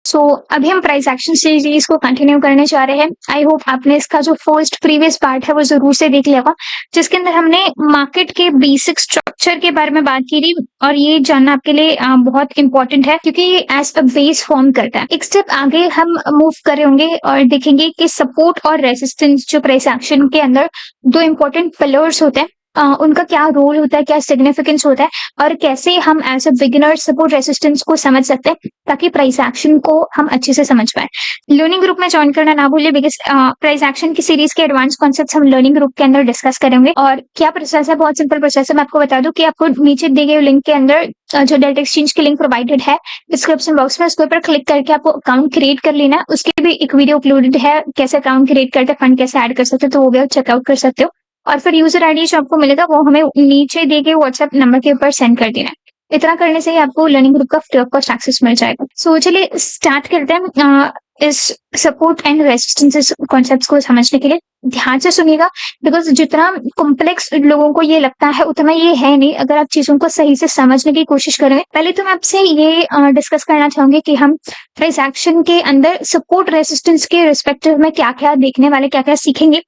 सो अभी हम price action series को कंटिन्यू करने जा रहे हैं। आई होप आपने इसका जो फर्स्ट प्रीवियस पार्ट है वो जरूर से देख लिया होगा, जिसके अंदर हमने मार्केट के बेसिक स्ट्रक्चर के बारे में बात की थी। और ये जानना आपके लिए बहुत इंपॉर्टेंट है, क्योंकि ये एज अ बेस फॉर्म करता है। एक स्टेप आगे हम मूव कर रहे होंगे और देखेंगे कि सपोर्ट और रेसिस्टेंस जो प्राइस एक्शन के अंदर दो इंपॉर्टेंट पिलर्स होते हैं, उनका क्या रोल होता है, क्या सिग्निफिकेंस होता है, और कैसे हम as a beginner support resistance को समझ सकते हैं ताकि प्राइस एक्शन को हम अच्छे से समझ पाए। लर्निंग ग्रुप में ज्वाइन करना ना भूलिए, बिकॉज प्राइस एक्शन की सीरीज के एडवांस कॉन्सेप्ट्स हम लर्निंग ग्रुप के अंदर डिस्कस करेंगे। और क्या प्रोसेस है, बहुत सिंपल प्रोसेस है। मैं आपको बता दूं कि आपको नीचे दिए गए लिंक के अंदर जो डेल्टा एक्सचेंज की लिंक प्रोवाइडेड है डिस्क्रिप्शन बॉक्स में, उसके ऊपर क्लिक करके आपको अकाउंट क्रिएट कर लेना है। उसकी भी एक वीडियो अपलोडेड है, कैसे अकाउंट क्रिएट करते हैं, फंड कैसे ऐड कर सकते हो, तो वो भी आप चेकआउट कर सकते हो। और फिर यूजर आईडी जो आपको मिलेगा वो हमें नीचे दिए गए व्हाट्सएप नंबर के ऊपर सेंड कर देना है। इतना करने से ही आपको लर्निंग ग्रुप का फ्री ऑफ कॉस्ट एक्सेस मिल जाएगा। सो चलिए स्टार्ट करते हैं इस सपोर्ट एंड रेजिस्टेंस कॉन्सेप्ट्स को समझने के लिए। ध्यान से सुनिएगा, बिकॉज जितना कॉम्प्लेक्स लोगों को ये लगता है उतना ये है नहीं, अगर आप चीजों को सही से समझने की कोशिश करेंगे। पहले तो मैं आपसे ये डिस्कस करना चाहूंगी कि हम प्राइस एक्शन के अंदर सपोर्ट रेजिस्टेंस के रिस्पेक्टिव में क्या क्या देखने वाले, क्या क्या सीखेंगे।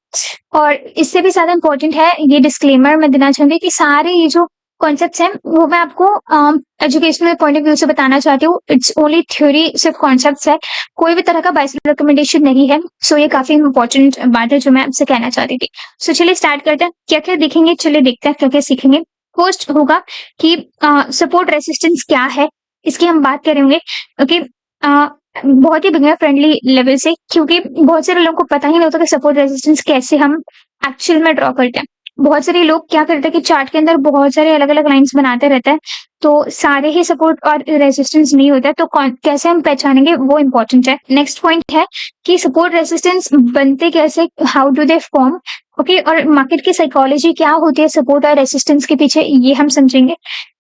और इससे भी ज्यादा इंपॉर्टेंट है, ये डिस्क्लेमर मैं देना चाहूंगी कि सारे ये जो कॉन्सेप्ट्स हैं वो मैं आपको एजुकेशनल पॉइंट ऑफ व्यू से बताना चाहती हूँ। इट्स ओनली थ्योरी, सिर्फ कॉन्सेप्ट्स है, कोई भी तरह का बाइस रिकमेंडेशन नहीं है। सो ये काफी इंपॉर्टेंट बात है जो मैं आपसे कहना चाहती थी। सो चलिए स्टार्ट करते हैं, क्या क्या देखेंगे, चलिए देखते हैं क्या क्या सीखेंगे। फर्स्ट होगा कि सपोर्ट रेसिस्टेंस क्या है, इसकी हम बात करेंगे। ओके, बहुत ही बिगिनर फ्रेंडली लेवल से, क्योंकि बहुत सारे लोगों को पता ही नहीं होता कि सपोर्ट रेजिस्टेंस कैसे हम एक्चुअल में ड्रॉ करते हैं। बहुत सारे लोग क्या करते हैं कि चार्ट के अंदर बहुत सारे अलग अलग लाइंस बनाते रहते हैं, तो सारे ही सपोर्ट और रेजिस्टेंस नहीं होता है, तो कैसे हम पहचानेंगे वो इंपॉर्टेंट है। नेक्स्ट पॉइंट है कि सपोर्ट रेजिस्टेंस बनते कैसे, how do they form. Okay, और मार्केट की साइकोलॉजी क्या होती है सपोर्ट और रेजिस्टेंस के पीछे, ये हम समझेंगे।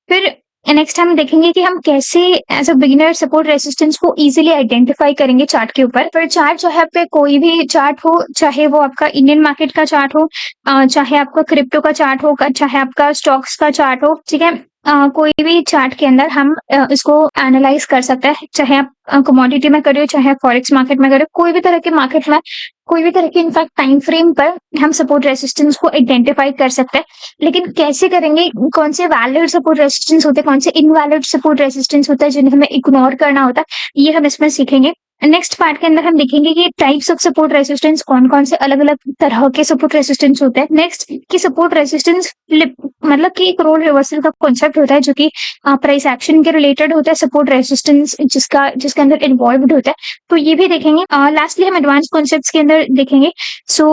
फिर नेक्स्ट हम देखेंगे कि हम कैसे as a beginner support resistance को इजीली आइडेंटिफाई करेंगे चार्ट के ऊपर। पर चार्ट जो है पे कोई भी चार्ट हो, चाहे वो आपका इंडियन मार्केट का चार्ट हो, चाहे आपका क्रिप्टो का चार्ट हो, चाहे आपका स्टॉक्स का चार्ट हो, ठीक है, कोई भी चार्ट के अंदर हम इसको एनालाइज कर सकते हैं। चाहे आप कमोडिटी में करिए, चाहे आप फॉरेक्स मार्केट में करिए, कोई भी तरह के मार्केट में, कोई भी तरह के इनफैक्ट टाइम फ्रेम पर हम सपोर्ट रेसिस्टेंस को आइडेंटिफाई कर सकते हैं। लेकिन कैसे करेंगे, कौन से वैलिड सपोर्ट रेसिस्टेंस होते हैं, कौन से इनवैलिड सपोर्ट रेसिस्टेंस होता है जिन्हें हमें इग्नोर करना होता है, ये हम इसमें सीखेंगे। नेक्स्ट पार्ट के अंदर हम देखेंगे कि टाइप्स ऑफ सपोर्ट रेसिस्टेंस, कौन कौन से अलग अलग तरह के सपोर्ट रेसिस्टेंस होते हैं। नेक्स्ट की सपोर्ट रेसिस्टेंस फ्लिप, मतलब कि एक रोल रिवर्सल का कॉन्सेप्ट होता है जो कि प्राइस एक्शन के रिलेटेड होता है, सपोर्ट रेसिस्टेंस जिसके अंदर इन्वॉल्व होता है, तो ये भी देखेंगे। लास्टली हम एडवांस कॉन्सेप्ट्स के अंदर देखेंगे। सो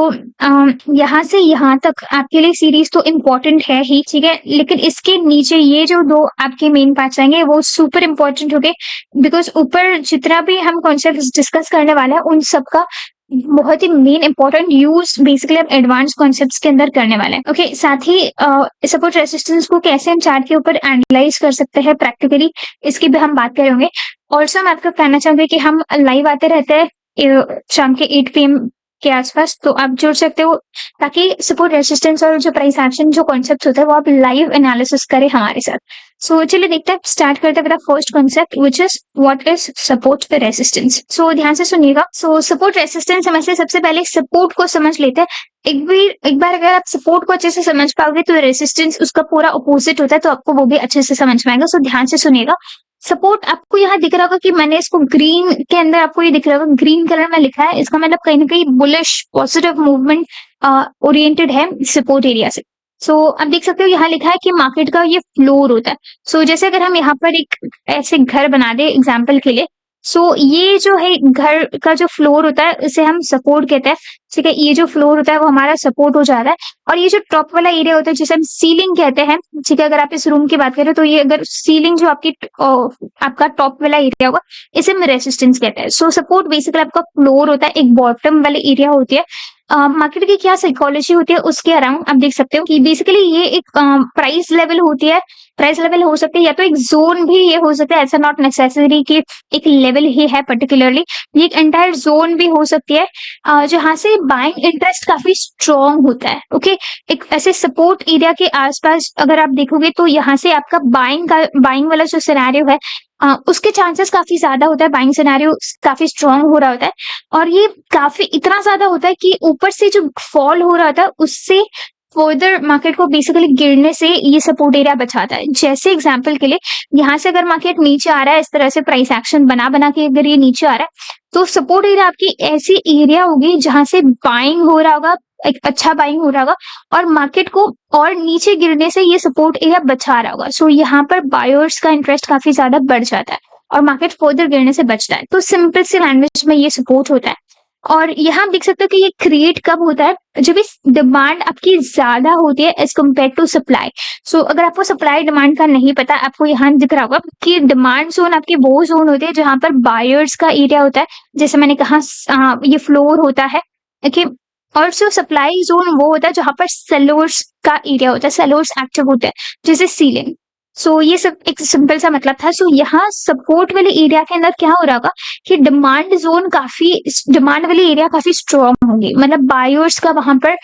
यहाँ से यहाँ तक आपके लिए सीरीज तो इम्पोर्टेंट है ही, ठीक है, लेकिन इसके नीचे ये जो दो आपके मेन पार्ट्स आएंगे वो सुपर इम्पोर्टेंट हो गए, बिकॉज ऊपर जितना भी हम कॉन्सेप्ट डिस्कस करने वाले हैं उन सबका बहुत ही मेन इंपॉर्टेंट यूज बेसिकली हम एडवांस कॉन्सेप्ट्स के अंदर करने वाले हैं। ओके, साथ ही सपोर्ट रेसिस्टेंस को कैसे हम चार्ट के ऊपर एनालाइज कर सकते हैं प्रैक्टिकली, इसकी भी हम बात करेंगे। ऑल्सो मैं आपको कहना चाहूंगी कि हम लाइव आते रहते हैं शाम के 8 PM के आसपास, तो आप जुड़ सकते हो ताकि सपोर्ट रेसिस्टेंस और जो प्राइस एक्शन जो कॉन्सेप्ट होता है वो आप लाइव एनालिसिस करें हमारे साथ। सो चलिए देखते हैं, स्टार्ट करते हैं first concept which is what is support resistance. So ध्यान से सुनिएगा। सो सपोर्ट रेसिस्टेंस समझते सबसे पहले सपोर्ट को समझ लेते हैं। एक बार अगर आप सपोर्ट को अच्छे से समझ पाओगे तो रेसिस्टेंस उसका पूरा अपोजिट होता है, तो आपको वो भी अच्छे से समझ में आएगा। सो ध्यान से सुनिएगा। सपोर्ट आपको यहाँ दिख रहा होगा कि मैंने इसको ग्रीन के अंदर, आपको ये दिख रहा होगा ग्रीन कलर में लिखा है, इसका मतलब कहीं ना कहीं बुलिश पॉजिटिव मूवमेंट ओरिएंटेड है सपोर्ट एरिया से। सो आप देख सकते हो यहाँ लिखा है कि मार्केट का ये फ्लोर होता है। सो जैसे अगर हम यहाँ पर एक ऐसे घर बना दे एग्जाम्पल के लिए, सो ये जो है घर का जो फ्लोर होता है इसे हम सपोर्ट कहते हैं, ठीक है, ये जो फ्लोर होता है वो हमारा सपोर्ट हो जाता है। और ये जो टॉप वाला एरिया होता है जिसे हम सीलिंग कहते हैं, ठीक है, अगर आप इस रूम की बात करें तो ये अगर सीलिंग जो आपका टॉप वाला एरिया होगा इसे हम रेसिस्टेंस कहते हैं। सो सपोर्ट बेसिकली आपका फ्लोर होता है, एक बॉटम वाले एरिया होती है। मार्केट की क्या साइकोलॉजी होती है उसके अराउंड आप देख सकते हो कि बेसिकली ये एक प्राइस लेवल होती है। प्राइस लेवल हो सकती है या तो एक जोन भी ये हो सकता है, ऐसा नॉट नेसेसरी कि एक लेवल ही है पर्टिकुलरली, ये एक एंटायर जोन भी हो सकती है जहां से बाइंग इंटरेस्ट काफी स्ट्रॉन्ग होता है। ओके, एक ऐसे सपोर्ट एरिया के आसपास अगर आप देखोगे तो यहाँ से आपका बाइंग वाला जो सिनेरियो है उसके चांसेस काफ़ी ज़्यादा होता है, बाइंग सिनेरियो काफ़ी स्ट्रॉन्ग हो रहा होता है और ये काफ़ी इतना ज़्यादा होता है कि ऊपर से जो फॉल हो रहा होता है उससे फर्दर मार्केट को बेसिकली गिरने से ये सपोर्ट एरिया बचाता है। जैसे एग्जांपल के लिए यहाँ से अगर मार्केट नीचे आ रहा है, इस तरह से प्राइस एक्शन बना के अगर ये नीचे आ रहा है, तो सपोर्ट एरिया आपकी ऐसी एरिया होगी जहाँ से बाइंग हो रहा होगा, एक अच्छा बाइंग हो रहा होगा और मार्केट को और नीचे गिरने से ये सपोर्ट एरिया बचा रहा होगा। सो यहाँ पर बायर्स का इंटरेस्ट काफ़ी ज़्यादा बढ़ जाता है और मार्केट फर्दर गिरने से बचता है। तो सिंपल सी लैंग्वेज में ये सपोर्ट होता है और यहाँ आप देख सकते हो कि ये क्रिएट कब होता है, जब इस डिमांड आपकी ज़्यादा होती है एज़ कम्पेयर टू सप्लाई। सो अगर आपको सप्लाई डिमांड का नहीं पता, आपको यहाँ दिख रहा होगा कि डिमांड ज़ोन आपकी वो ज़ोन होती है जहाँ पर बायर्स का एरिया होता है, जैसे मैंने कहा ये फ्लोर होता है, ओके। और जो सप्लाई ज़ोन वो होता है जहाँ पर सेलर्स का एरिया होता है, सेलर्स एक्टिव होते हैं, जैसे सीलिंग। सो ये सब एक सिंपल सा मतलब था। सो यहाँ सपोर्ट वाले एरिया के अंदर क्या हो रहा होगा कि डिमांड वाली एरिया काफी स्ट्रॉन्ग होंगी, मतलब बायर्स का वहां पर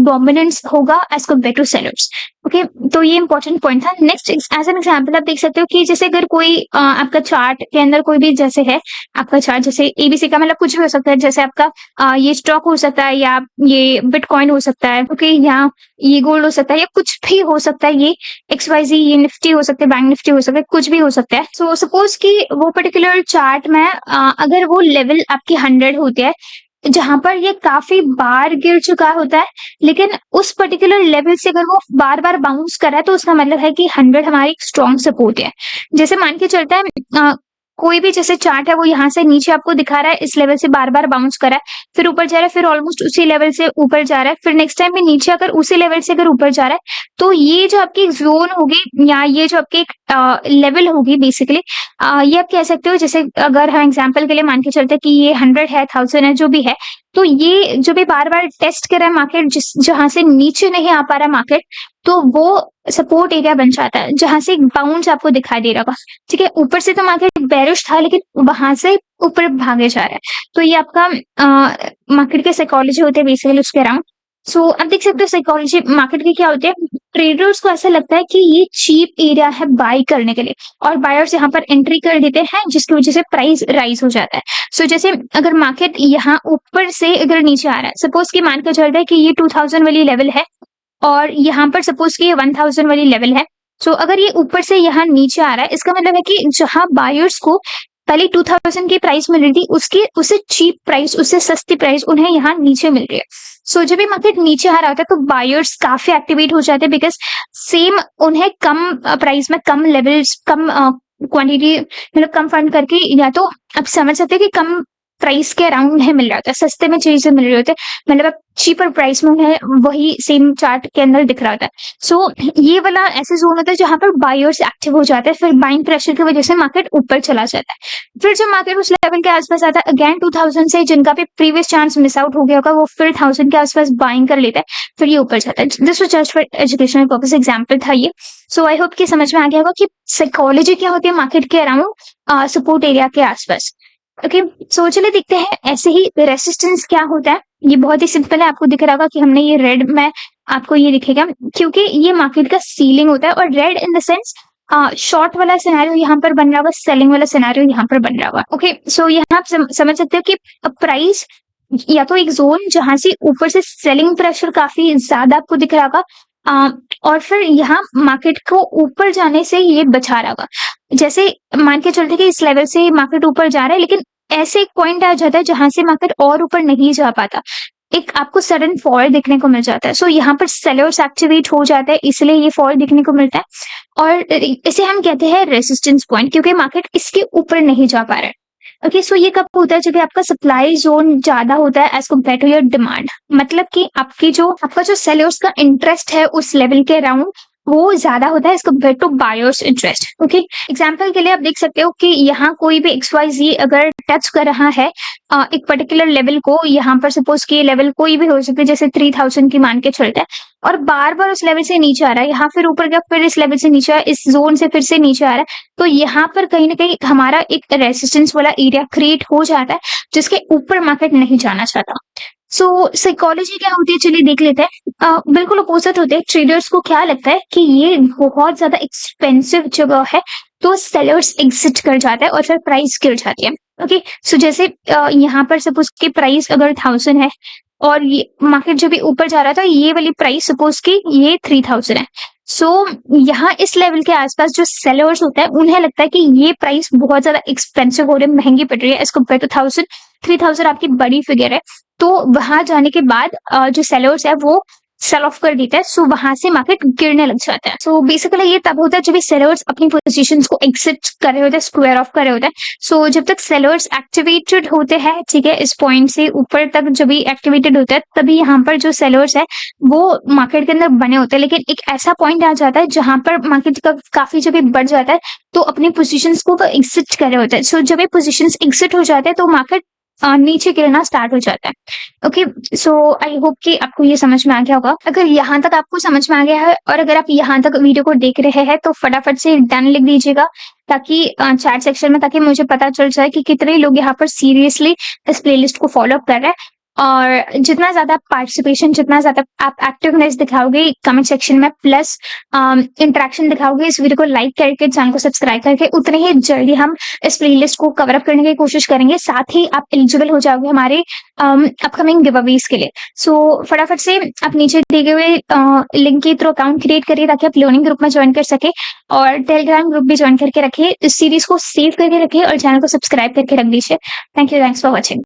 डोमिनेंस होगा as compare to sellers. Okay, तो ये इंपॉर्टेंट पॉइंट था। नेक्स्ट एज एन एग्जांपल आप देख सकते हो कि जैसे अगर कोई आपका चार्ट के अंदर कोई भी जैसे है आपका चार्ट, जैसे एबीसी का, मतलब कुछ भी हो सकता है, जैसे आपका ये स्टॉक हो सकता है या ये बिटकॉइन हो सकता है, ओके, या ये गोल्ड हो सकता है या कुछ भी हो सकता है, ये XYZ, ये निफ्टी हो सकता है, बैंक निफ्टी हो सकता है, कुछ भी हो सकता है। सो सपोज कि वो पर्टिकुलर चार्ट में अगर वो लेवल आपकी 100 होती है जहां पर ये काफी बार गिर चुका होता है, लेकिन उस पर्टिकुलर लेवल से अगर वो बार बार बाउंस कर रहा है तो उसका मतलब है कि 100 हमारी स्ट्रॉन्ग सपोर्ट है। जैसे मान के चलता है कोई भी जैसे चार्ट है वो यहाँ से नीचे आपको दिखा रहा है, इस लेवल से बार बार बाउंस कर रहा है, फिर ऊपर जा रहा है, फिर ऑलमोस्ट उसी लेवल से ऊपर जा रहा है, फिर नेक्स्ट टाइम भी नीचे अगर उसी लेवल से अगर ऊपर जा रहा है, तो ये जो आपकी जोन होगी या ये जो आपकी लेवल होगी बेसिकली, ये आप कह सकते हो, जैसे अगर हम एग्जाम्पल के लिए मान के चलते हैं कि ये 100 है, 1000 है, जो भी है, तो ये जो भी बार बार टेस्ट कर रहा है मार्केट, जहां से नीचे नहीं आ पा रहा मार्केट, तो वो सपोर्ट एरिया बन जाता है जहां से एक बाउंस आपको दिखाई दे रहा होगा। ठीक है, ऊपर से तो मार्केट बेरिश था लेकिन वहां से ऊपर भागे जा रहा है, तो ये आपका मार्केट के साइकोलॉजी होते हैं बेसिकली उसके अराउंड। सो आप देख सकते हो साइकोलॉजी मार्केट की क्या होती है, ट्रेडर्स को ऐसा लगता है कि ये चीप एरिया है बाई करने के लिए और बायर्स यहाँ पर एंट्री कर देते हैं जिसकी वजह से प्राइस राइज हो जाता है। सो जैसे अगर मार्केट यहाँ ऊपर से अगर नीचे आ रहा है, सपोज कि मान के चलता है कि ये 2000 वाली लेवल है और यहाँ पर सपोज कि ये 1000 वाली लेवल है। सो अगर ये ऊपर से यहाँ नीचे आ रहा है, इसका मतलब है कि जहां बायर्स को पहले 2000 की प्राइस मिल रही थी, उससे चीप प्राइस, उससे सस्ती प्राइस उन्हें यहाँ नीचे मिल रही है। सो जब भी मार्केट नीचे आ रहा होता है तो बायर्स काफी एक्टिवेट हो जाते हैं, बिकॉज सेम उन्हें कम प्राइस में, कम लेवल्स, कम क्वांटिटी, मतलब कम फंड करके, या तो आप समझ सकते हैं कि कम प्राइस के अराउंड उन्हें मिल रहा होता है, सस्ते में चीजें मिल रही होती है, मतलब आप चीपर प्राइस में उन्हें वही सेम चार्ट के अंदर दिख रहा होता है। सो ये वाला ऐसे जोन होता है जहां पर बायर्स एक्टिव हो जाते हैं, फिर बाइंग प्रेशर की वजह से मार्केट ऊपर चला जाता है। फिर जब मार्केट उस लेवल के आसपास आता है, अगेन 2000 से जिनका भी प्रीवियस चांस मिस आउट हो गया होगा, वो फिर 1000 के आसपास बाइंग कर लेता है, फिर ये ऊपर जाता है। This was just for educational purpose, example था ये। सो आई होप कि समझ में आ गया होगा कि साइकोलॉजी क्या होती है मार्केट के अराउंड सपोर्ट एरिया के आसपास। ओके, सो चलिए देखते हैं ऐसे ही रेसिस्टेंस क्या होता है। ये बहुत ही सिंपल है, आपको दिख रहा होगा कि हमने ये रेड में, आपको ये दिखेगा क्योंकि ये मार्केट का सीलिंग होता है, और red in the sense short वाला सिनेरियो यहाँ पर बन रहा होगा, सेलिंग वाला सिनेरियो यहाँ पर बन रहा होगा। ओके, सो यहाँ आप समझ सकते हो कि प्राइस या तो एक जोन जहां से ऊपर से सेलिंग प्रेशर काफी ज्यादा आपको दिख रहा होगा, और फिर यहाँ मार्केट को ऊपर जाने से ये बचा रहा होगा। जैसे मान के चलते कि इस लेवल से मार्केट ऊपर जा रहा है, लेकिन ऐसे एक पॉइंट आ जाता है जहां से मार्केट और ऊपर नहीं जा पाता, एक आपको सडन फॉल देखने को मिल जाता है। सो यहाँ पर सेलर्स एक्टिवेट हो जाता है, इसलिए ये फॉल देखने को मिलता है, और इसे हम कहते हैं रेसिस्टेंस पॉइंट, क्योंकि मार्केट इसके ऊपर नहीं जा पा रहा है। ओके, सो ये कब होता है, जब आपका सप्लाई जोन ज्यादा होता है as compare to your demand, मतलब कि आपका जो सेलर्स का इंटरेस्ट है उस लेवल के अराउंड वो ज्यादा होता है as compare to buyers interest. Okay, example के लिए आप देख सकते हो कि यहाँ कोई भी XYZ अगर टच कर रहा है एक पर्टिकुलर लेवल को, यहाँ पर सपोज कि लेवल कोई भी हो सकता है, जैसे 3000 की मान के चलते हैं, और बार बार उस लेवल से नीचे आ रहा है, यहाँ फिर ऊपर गया, फिर इस लेवल से नीचे आ रहा है, इस जोन से फिर से नीचे आ रहा है, तो यहाँ पर कहीं ना कहीं हमारा एक रेसिस्टेंस वाला एरिया क्रिएट हो जाता है जिसके ऊपर मार्केट नहीं जाना चाहता। सो साइकोलॉजी क्या होती है, चलिए देख लेते हैं। बिल्कुल अपोजिट होते हैं। ट्रेडर्स को क्या लगता है कि ये बहुत ज्यादा एक्सपेंसिव जगह है, तो सेलर्स एग्जिट कर जाता है और फिर प्राइस गिर जाती है। ओके, सो जैसे यहाँ पर सपोज की प्राइस अगर 1000 है और ये मार्केट जब भी ऊपर जा रहा था, ये वाली प्राइस सपोज की ये 3000 है। सो यहाँ इस लेवल के आसपास जो सेलर्स होता है उन्हें लगता है कि ये प्राइस बहुत ज्यादा एक्सपेंसिव हो रही है, महंगी पड़ रही है एज कम्पेयर टू 1000। 3000 आपकी बड़ी फिगर है, तो वहां जाने के बाद जो सेलर्स है वो सेल ऑफ कर देता है। सो वहां से मार्केट गिरने लग जाता है। सो बेसिकली ये तब होता है जब सेलर्स अपनी पोजीशंस को एग्जिट कर रहे होते हैं, स्क्वायर ऑफ कर रहे होते हैं। सो जब तक सेलर्स एक्टिवेटेड होते हैं, ठीक है, इस पॉइंट से ऊपर तक जब भी एक्टिवेटेड होता है तभी यहाँ पर जो सेलर्स है वो मार्केट के अंदर बने होते हैं। लेकिन एक ऐसा पॉइंट आ जाता है जहां पर मार्केट का काफी जब भी बढ़ जाता है तो अपनी पोजीशंस को एग्जिट कर रहे होते हैं। सो जब ये पोजीशंस एग्जिट हो जाते हैं तो मार्केट नीचे गिरना स्टार्ट हो जाता है। ओके, सो आई होप कि आपको ये समझ में आ गया होगा। अगर यहाँ तक आपको समझ में आ गया है और अगर आप यहाँ तक वीडियो को देख रहे हैं तो फटाफट से डन लिख दीजिएगा, ताकि चैट सेक्शन में, ताकि मुझे पता चल जाए कि कितने लोग यहाँ पर सीरियसली इस प्लेलिस्ट को फॉलो कर रहे हैं। और जितना ज्यादा पार्टिसिपेशन, जितना ज्यादा आप एक्टिवनेस दिखाओगे कमेंट सेक्शन में, प्लस इंटरेक्शन दिखाओगे इस वीडियो को लाइक करके, चैनल को सब्सक्राइब करके, उतने ही जल्दी हम इस प्लेलिस्ट को कवर अप करने की कोशिश करेंगे। साथ ही आप एलिजिबल हो जाओगे हमारे अपकमिंग गिवअवेज के लिए। सो फटाफट से आप नीचे दिए हुए लिंक के थ्रू अकाउंट क्रिएट करिए ताकि आप लर्निंग ग्रुप में ज्वाइन कर सके, और टेलीग्राम ग्रुप भी ज्वाइन करके रखिए। इस सीरीज को सेव करके रखिए और चैनल को सब्सक्राइब करके रख दीजिए। Thank you, thanks for watching.